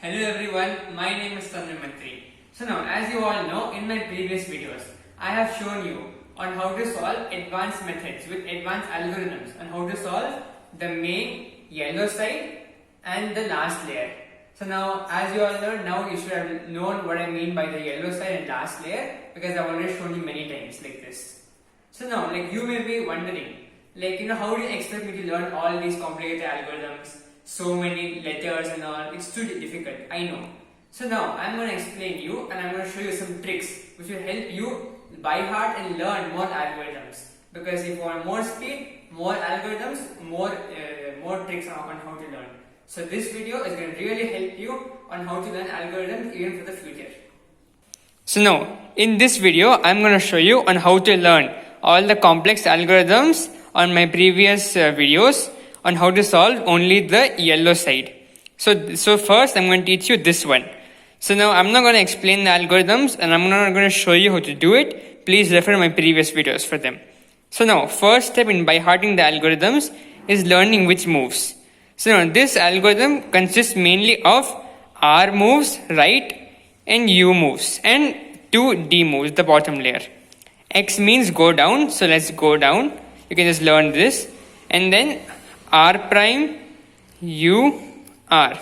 Hello everyone, my name is Mantri. So now, as you all know, in my previous videos, I have shown you on how to solve advanced methods with advanced algorithms on how to solve the main yellow side and the last layer. So now, as you all know, now you should have known what I mean by the yellow side and last layer because I've already shown you many times like this. So now, you may be wondering, how do you expect me to learn all these complicated algorithms? So many letters and all, it's too difficult, I know. So now I'm going to explain you and I'm going to show you some tricks which will help you by heart and learn more algorithms. Because if you want more speed, more algorithms, more tricks on how to learn. So this video is going to really help you on how to learn algorithms even for the future. So now, in this video, I'm going to show you on how to learn all the complex algorithms on my previous videos on how to solve only the yellow side. So first I'm going to teach you this one. So now I'm not going to explain the algorithms and I'm not going to show you how to do it. Please refer my previous videos for them. So now first step in by hearting the algorithms is learning which moves. So now this algorithm consists mainly of R moves, right, and U moves and 2 D moves, the bottom layer. X means go down, so let's go down. You can just learn this. And then R prime, U, R.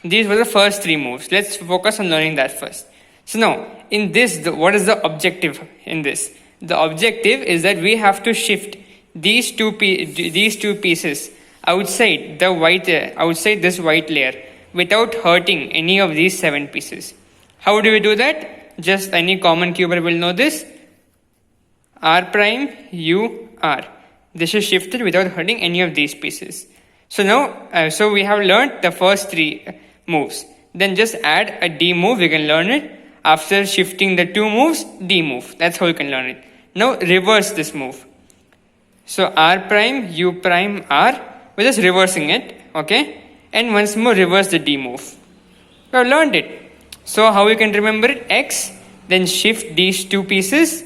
These were the first 3 moves. Let's focus on learning that first. So now, in this, what is the objective in this? The objective is that we have to shift these two pieces outside this white layer without hurting any of these 7 pieces. How do we do that? Just any common cuber will know this. R prime, U, R. This is shifted without hurting any of these pieces. So now, so we have learned the first 3 moves. Then just add a D move, we can learn it. After shifting the 2 moves, D move. That's how you can learn it. Now reverse this move. So R prime, U prime, R. We're just reversing it, okay? And once more reverse the D move. We have learned it. So how we can remember it? X, then shift these 2 pieces,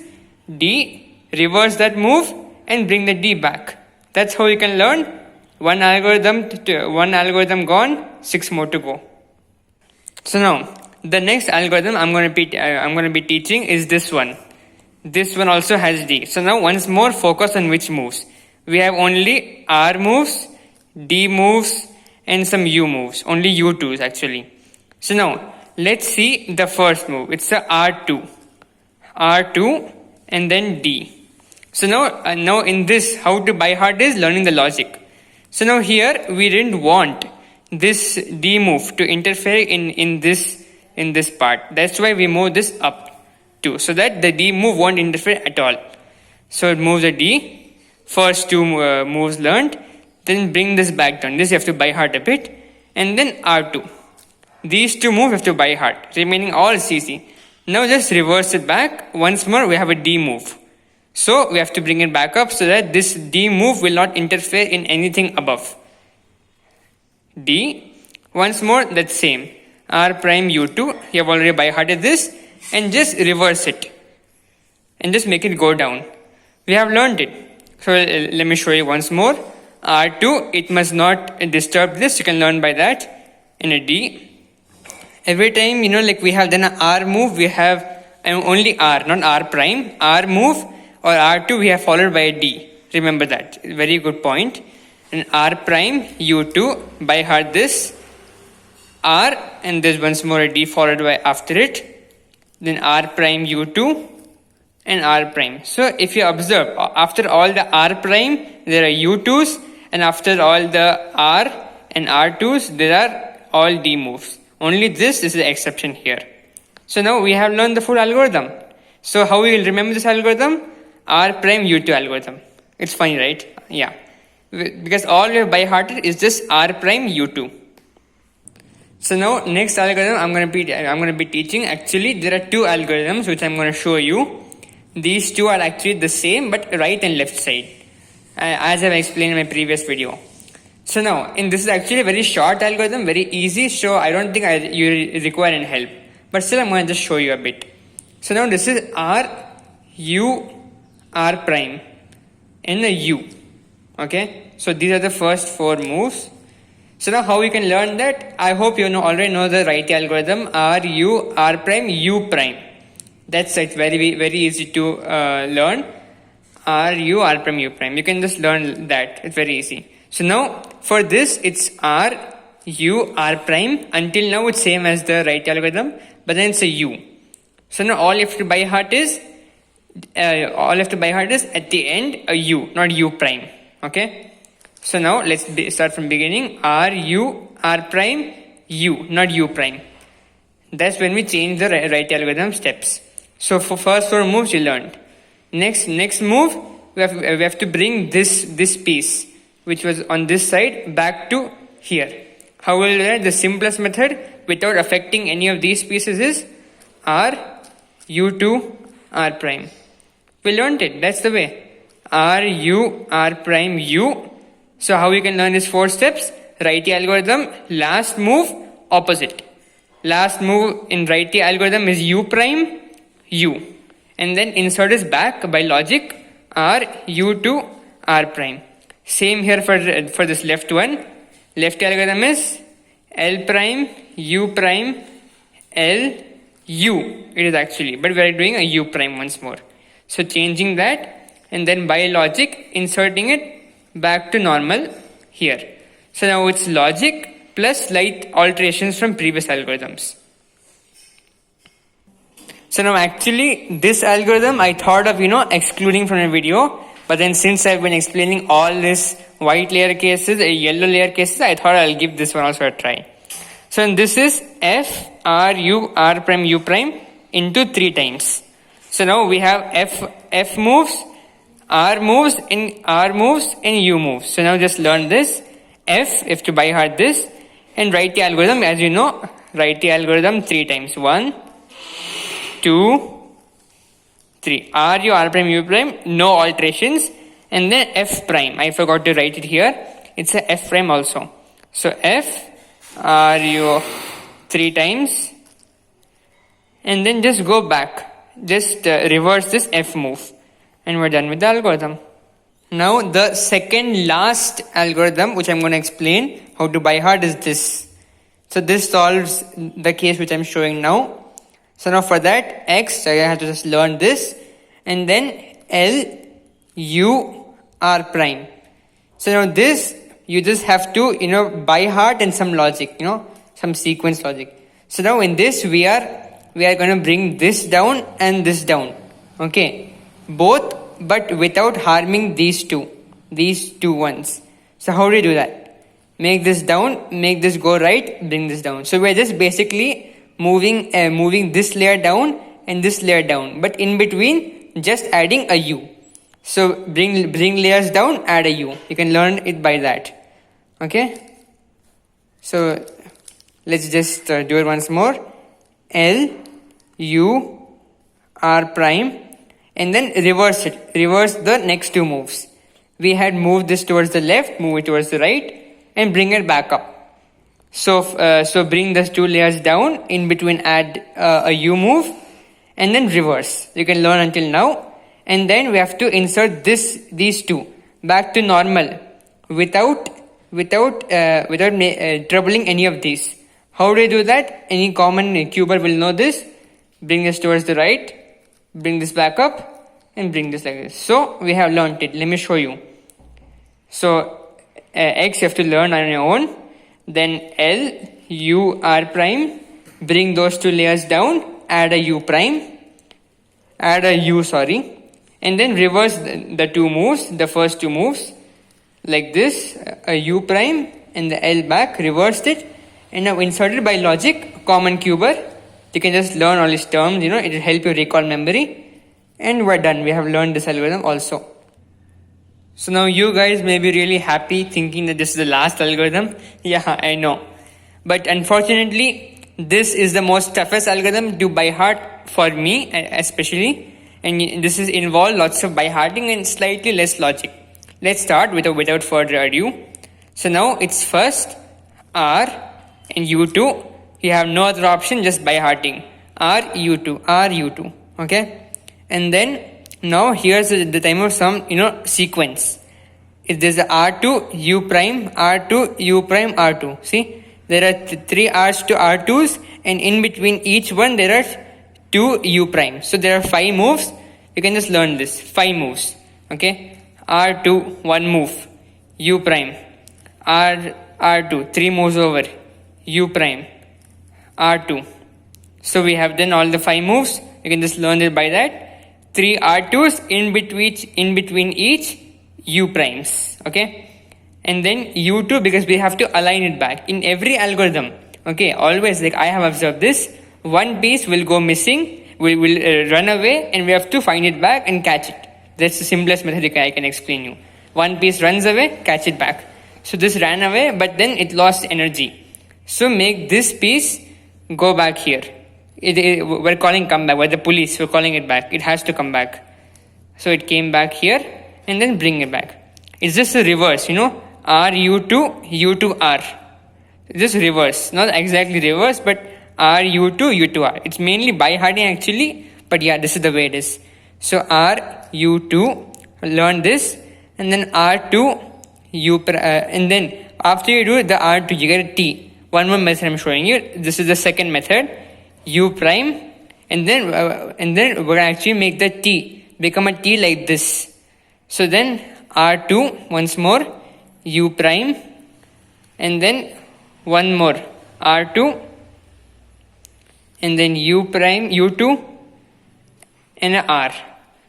D, reverse that move, and bring the D back. That's how you can learn. One algorithm gone, 6 more to go. So now, the next algorithm I'm going to be teaching is this one. This one also has D. So now once more focus on which moves. We have only R moves, D moves, and some U moves. Only U2s actually. So now, let's see the first move. It's a R2. R2 and then D. So now in this, how to by heart is learning the logic. So now here we didn't want this D move to interfere in this part. That's why we move this up too, so that the D move won't interfere at all. So move the D, first 2 moves learned, then bring this back down. This you have to by heart a bit, and then R2. These 2 moves you have to by heart, remaining all CC. Now just reverse it back. Once more we have a D move. So we have to bring it back up so that this D move will not interfere in anything above. D. Once more, that's same. R prime U2. You have already by hearted this. And just reverse it. And just make it go down. We have learned it. So let me show you once more. R2. It must not disturb this. You can learn by that. In a D. Every time, we have then an R move. We have only R, not R prime. R move. Or R2 we have followed by a D. Remember that. Very good point. And R prime, U2, by heart this. R, and there's once more a D followed by after it. Then R prime, U2, and R prime. So if you observe, after all the R prime, there are U2s. And after all the R and R2s, there are all D moves. Only this is the exception here. So now we have learned the full algorithm. So how we will remember this algorithm? R prime U2 algorithm. It's funny, right? Yeah. Because all we have by hearted is just R prime U2. So now next algorithm I'm going to be teaching. Actually there are 2 algorithms which I'm going to show you. These 2 are actually the same but right and left side. As I've explained in my previous video. So now this is actually a very short algorithm, very easy. So I don't think you require any help. But still I'm going to just show you a bit. So now this is R, U, R prime and a U. Okay, so these are the first 4 moves. So now how we can learn that? I hope you already know the right algorithm, R, U, R prime, U prime. That's it, very easy to learn. R, U, R prime, U prime. You can just learn that, it's very easy. So now for this it's R, U, R prime. Until now it's same as the right algorithm, but then it's a U. So now all you have to by heart is at the end a U, not U prime. Okay. So now let's start from beginning. R, U, R prime, U, not U prime. That's when we change the right algorithm steps. So for first 4 moves you learned. Next move we have to bring this piece which was on this side back to here. How will we learn? The simplest method without affecting any of these pieces is R, U to R prime. We learned it. That's the way. R, U, R prime, U. So how we can learn these 4 steps? Righty algorithm, last move, opposite. Last move in righty algorithm is U prime, U. And then insert is back by logic, R, U to R prime. Same here for this left one. Left algorithm is L prime, U prime, L, U. It is actually, but we are doing a U prime once more. So changing that and then by logic inserting it back to normal here. So now it's logic plus slight alterations from previous algorithms. So now actually this algorithm I thought of excluding from the video, but then since I've been explaining all this white layer cases, yellow layer cases, I thought I'll give this one also a try. So this is F, R, U, R prime, U prime into 3 times. So now we have F moves, R moves, and U moves. So now just learn this. F, if to by heart this, and righty algorithm, as you know, righty algorithm 3 times. 1, 2, 3. R, U, R prime, U prime, no alterations. And then F prime. I forgot to write it here. It's a F prime also. So F, R, U 3 times. And then just go back. Just reverse this F move. And we're done with the algorithm. Now the second last algorithm which I'm going to explain how to by heart is this. So this solves the case which I'm showing now. So now for that X, I have to just learn this, and then L, U, R prime. So now this you just have to by heart and some logic, some sequence logic. So now in this we are going to bring this down and this down. Okay. Both, but without harming these two ones. So how do we do that? Make this down, make this go right, bring this down. So we're just basically moving this layer down and this layer down, but in between just adding a U. So bring layers down, add a U. You can learn it by that. Okay. So let's just do it once more. L, U, R prime. And then reverse it. Reverse the next 2 moves. We had moved this towards the left, move it towards the right, and bring it back up. So bring those 2 layers down. In between, add a U move, and then reverse. You can learn until now. And then we have to insert these 2 back to normal without troubling any of these. How do you do that? Any common cuber will know this. Bring this towards the right. Bring this back up and bring this like this. So we have learned it. Let me show you. So X you have to learn on your own. Then L, U, R prime. Bring those 2 layers down. Add a U prime. Add a U, and then reverse the 2 moves. The first 2 moves like this. A U prime and the L back. Reversed it. And now inserted by logic. Common cuber. You can just learn all these terms, it will help you recall memory. And we're done. We have learned this algorithm also. So now you guys may be really happy thinking that this is the last algorithm. Yeah, I know. But unfortunately, this is the most toughest algorithm to by heart for me especially. And this is involve lots of by hearting and slightly less logic. Let's start without further ado. So now it's first R and U2. You have no other option, just by hearting. R, U2. Okay. And then now here's the time of some sequence. if there's a R2, U prime, R2, U prime, R2. See, there are three R's to R2's, and in between each one there are two U primes. So there are 5 moves. You can just learn this. 5 moves. Okay. R2, 1 move. U prime. R2, 3 moves over. U prime. R2. So we have done all the 5 moves. You can just learn it by that. 3 R2's in between each U primes. Okay. And then U2, because we have to align it back. In every algorithm, okay, always, like I have observed this, one piece will go missing, will run away, and we have to find it back and catch it. That's the simplest method I can explain you. One piece runs away, catch it back. So this ran away, but then it lost energy. So make this piece go back here. We're calling comeback. We're the police. We're calling it back. It has to come back. So it came back here, and then bring it back. It's just a reverse, R, U2, U2, R. Just reverse. Not exactly reverse, but R, U2, U2, R. It's mainly by hearting actually, but yeah, this is the way it is. So R, U2, learn this, and then R2, and then after you do the R2, you get a T. One more method I'm showing you. This is the second method. U prime, and then we're gonna actually make the T become a T like this. So then R2 once more, U prime, and then one more R2, and then U prime, U2, and an R.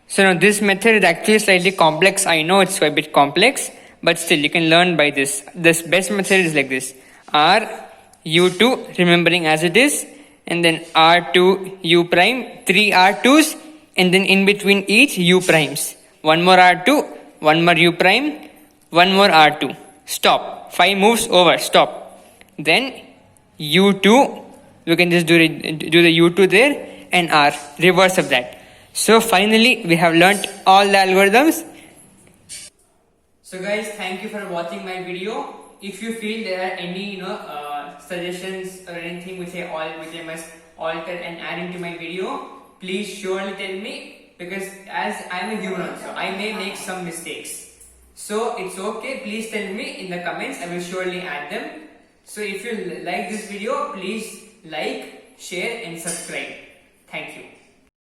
So now this method is actually slightly complex. I know it's a bit complex, but still you can learn by this. This best method is like this: R, U2, remembering as it is, and then R2, U prime, 3 R2's, and then in between each U primes. One more R2, one more U prime, one more R2. Stop. 5 moves over. Stop. Then U2, you can just do the U2 there, and R, reverse of that. So finally we have learnt all the algorithms. So guys, thank you for watching my video. If you feel there are any suggestions or anything which I must alter and add into my video, please surely tell me, because as I am a human also, I may make some mistakes. So it's okay, please tell me in the comments, I will surely add them. So if you like this video, please like, share and subscribe. Thank you.